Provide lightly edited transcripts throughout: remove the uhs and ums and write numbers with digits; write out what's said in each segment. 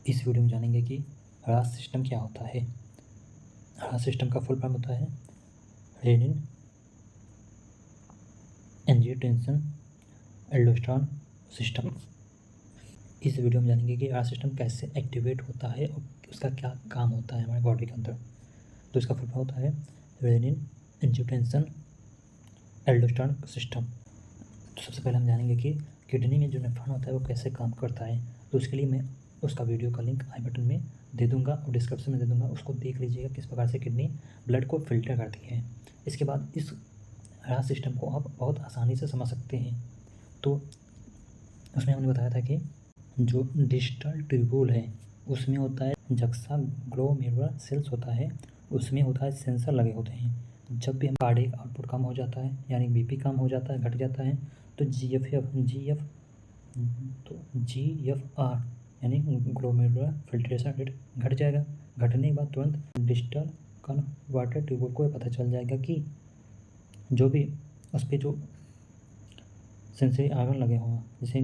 इस वीडियो में जानेंगे कि हरास सिस्टम क्या होता है। हरास सिस्टम का फुल फॉर्म होता है रेनिन एंजियोटेंसिन एल्डोस्टेरोन सिस्टम। इस वीडियो में जानेंगे कि हरास सिस्टम कैसे एक्टिवेट होता है और उसका क्या काम होता है हमारे बॉडी के अंदर। तो इसका फुल फॉर्म होता है रेनिन एंजियोटेंसिन एल्डोस्टेरोन सिस्टम। तो सबसे पहले हम जानेंगे कि किडनी में जो नेफ्रॉन होता है वो कैसे काम करता है। तो उसके लिए मैं उसका वीडियो का लिंक आई बटन में दे दूंगा और डिस्क्रिप्शन में दे दूंगा, उसको देख लीजिएगा किस प्रकार से किडनी ब्लड को फिल्टर करती है। इसके बाद इस हरास सिस्टम को आप बहुत आसानी से समझ सकते हैं। तो उसमें हमने बताया था कि जो डिस्टल ट्यूब्यूल है उसमें होता है जक्सा ग्लोमेरुलर सेल्स होता है, उसमें होता है सेंसर लगे होते हैं। जब भी हम कार्डियक आउटपुट कम हो जाता है यानी बीपी कम हो जाता है, घट जाता है, तो GFR यानी ग्लोमेरुलर फिल्ट्रेशन रेट घट जाएगा। घटने के बाद तुरंत डिस्टल कन्वर्टर ट्यूब्यूल को पता चल जाएगा कि जो भी उस पर जो सेंसरी आर्गन लगे हों, जैसे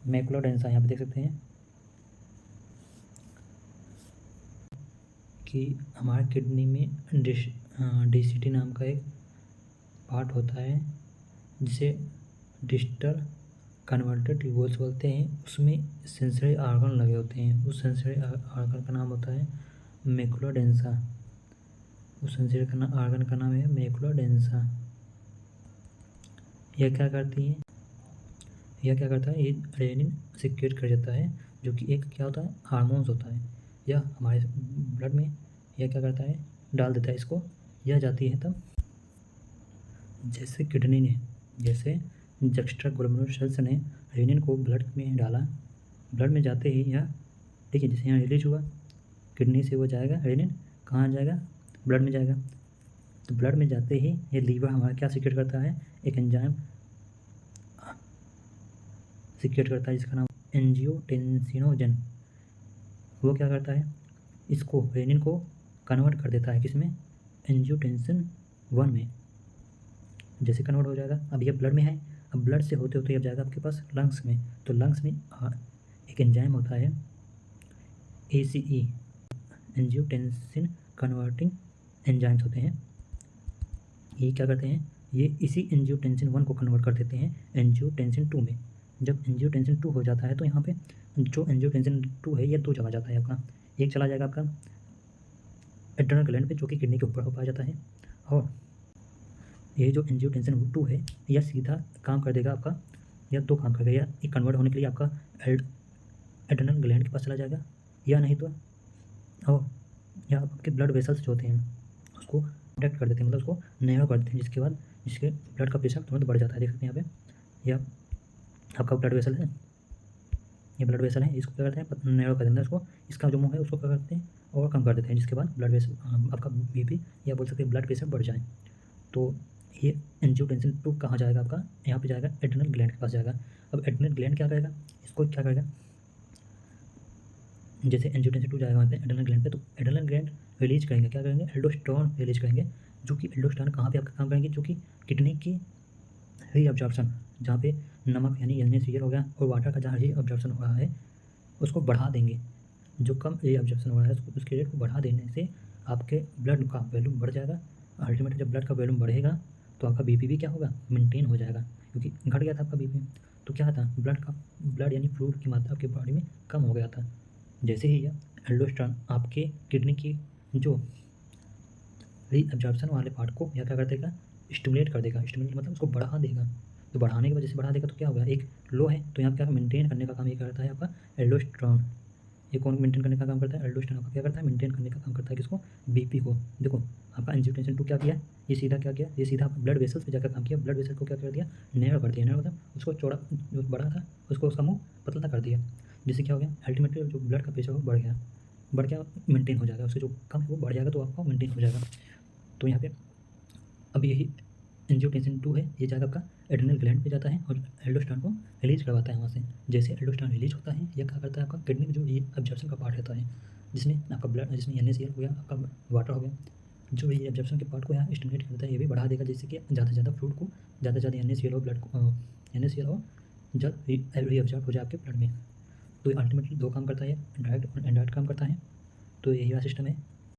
मैकुला डेंसा यहाँ पे देख सकते हैं कि हमारे किडनी में DCT नाम का एक पार्ट होता है जिसे डिस्टल कन्वर्टर ट्यूब्यूल्स बोलते हैं। उसमें सेंसरी आर्गन लगे होते हैं। उस सेंसरी आर्गन का नाम होता है मैकुला डेंसा। उस सेंसरी आर्गन का नाम है मैकुला डेंसा। यह क्या करता है, ये रेनिन सिक्रेट कर जाता है, जो कि एक क्या होता है, हार्मोन्स होता है। यह हमारे ब्लड में यह क्या करता है, डाल देता है इसको। यह जाती है तब जैसे किडनी ने, जैसे जक्स्ट्रा ग्लोमेरुलर सेल्स ने रेनिन को ब्लड में डाला, ब्लड में जाते ही यह ठीक है, जैसे यहाँ रिलीज हुआ किडनी से, वो जाएगा रेनिन कहाँ जाएगा, ब्लड में जाएगा। तो ब्लड में जाते ही ये लीवर हमारा क्या सीक्रेट करता है, एक एंजाइम सीक्रेट करता है जिसका नाम एंजियोटेंसिनोजन। वो क्या करता है, इसको रेनिन को कन्वर्ट कर देता है किसमें, एंजियोटेंसिन 1 में। जैसे कन्वर्ट हो जाएगा, अब ये ब्लड में है, अब ब्लड से होते होते अब जाएगा आपके पास लंग्स में। तो लंग्स में एक एंजाइम होता है ACE, एंजियोटेंसिन कन्वर्टिंग एंजाइम्स होते हैं। ये क्या करते हैं, ये इसी एंजियोटेंसिन 1 को कन्वर्ट कर देते हैं एंजियोटेंसिन 2 में। जब एंजियोटेंसिन 2 हो जाता है तो यहाँ पे जो एंजियोटेंसिन 2 है ये 2 जगह जाता है आपका। एक चला जाएगा आपका एड्रेनल ग्लैंड पे जो कि किडनी के ऊपर हो पाया जाता है, और ये जो एंजियोटेंसिन 2 है यह सीधा काम कर देगा आपका, या 2 काम कर देगा। एक कन्वर्ट होने के लिए आपका एड्रेनल ग्लैंड के पास चला जाएगा, या नहीं तो और या आपके ब्लड वेसल्स जो होते हैं उसको कॉन्टैक्ट कर देते हैं, मतलब उसको नैरो कर देते हैं, जिसके बाद जिसके ब्लड का प्रेशर तुरंत बढ़ जाता है। देख सकते हैं यहाँ पे, यह आपका ब्लड वेसल है, ये ब्लड वेसल है, इसको क्या करते हैं, नैरो कर देते हैं इसको। इसका जो मुँह है उसको क्या करते हैं, और कम कर देते हैं, जिसके बाद ब्लड वेसल आपका BP या बोल सकते हैं ब्लड प्रेशर बढ़ जाए। तो ये एंजियोटेंसिन 2 कहाँ जाएगा आपका, यहाँ पे जाएगा एड्रेनल ग्लैंड के पास जाएगा। अब एड्रेनल ग्लैंड क्या करेगा, इसको क्या करेगा, जैसे एंजियोटेंसिन 2 जाएगा वहाँ पे एड्रेनल ग्लैंड पे, तो एड्रेनल ग्लैंड रिलीज करेंगे, क्या करेंगे, एल्डोस्टेरोन रिलीज करेंगे, जो कि एल्डोस्टेरोन कहाँ पे आपका काम करेंगे, जो कि किडनी की रीअब्जॉर्प्शन, जहाँ पे नमक यानी NaCl हो गया और वाटर का जहाँ रीअब्जॉर्प्शन हो रहा है उसको बढ़ा देंगे। जो कम रीअब्जॉर्प्शन हो रहा है उसके रेट को बढ़ा देने से आपके ब्लड का वॉल्यूम बढ़ जाएगा। अल्टीमेटली जब ब्लड का वॉल्यूम बढ़ेगा तो आपका BP भी क्या होगा, मेंटेन हो जाएगा, क्योंकि घट गया था आपका BP। तो क्या था, ब्लड यानी फ्लूइड की मात्रा आपके बॉडी में कम हो गया था। जैसे ही यह एल्डोस्टेरोन आपके किडनी की जो रीअब्जॉर्प्शन वाले पार्ट को या क्या कर देगा, स्टिमुलेट कर देगा। स्टिमुलेट मतलब उसको बढ़ा देगा। तो बढ़ाने की वजह से बढ़ा देगा तो क्या होगा, एक लो है तो यहाँ क्या मेंटेन करने का काम ये करता है आपका एल्डोस्टेरोन। ये कौन मेंटेन करने का काम करता है, एल्डोस्टेरोन आपका क्या करता है, मेंटेन करने का काम करता है किसको, BP को। देखो आपका एंजियोटेंसिन 2 क्या किया, ये सीधा क्या किया, ये सीधा ब्लड वेसल्स पे जाकर काम किया, ब्लड वेसल को क्या कर दिया, नैरो कर दिया। नैरो मतलब उसको चौड़ा, जो बड़ा था उसको उसका मुँह पतला कर दिया, जिससे क्या हो गया, अल्टीमेटली जो ब्लड का प्रेशर वो बढ़ गया मेंटेन हो जाएगा, उससे जो कम है वो बढ़ जाएगा तो आपका मेंटेन हो जाएगा। तो यहाँ पे अब यही एंजियोटेंसिन 2 है, ये जाकर आपका एड्रेनल ग्लैंड पे जाता है और एल्डोस्टेरोन को रिलीज करवाता है वहाँ से। जैसे एल्डोस्टेरोन रिलीज होता है, यह क्या करता है, आपका किडनी में जो रीअब्जॉर्प्शन का पार्ट रहता है, जिसमें आपका ब्लड, जिसमें NaCl हो गया, आपका वाटर हो गया, जो रीअब्जॉर्प्शन के पार्ट को यहाँ स्टिमुलेट करता है, ये भी बढ़ा देगा, जिससे कि ज़्यादा से ज़्यादा फ्लूइड को, ज़्यादा से ज़्यादा NaCl और ब्लड को NaCl और जल रीअब्जॉर्ब हो जाए आपके ब्लड में। तो ये अल्टीमेटली दो काम करता है, डायरेक्ट और इनडायरेक्ट काम करता है। तो यही वाला सिस्टम है।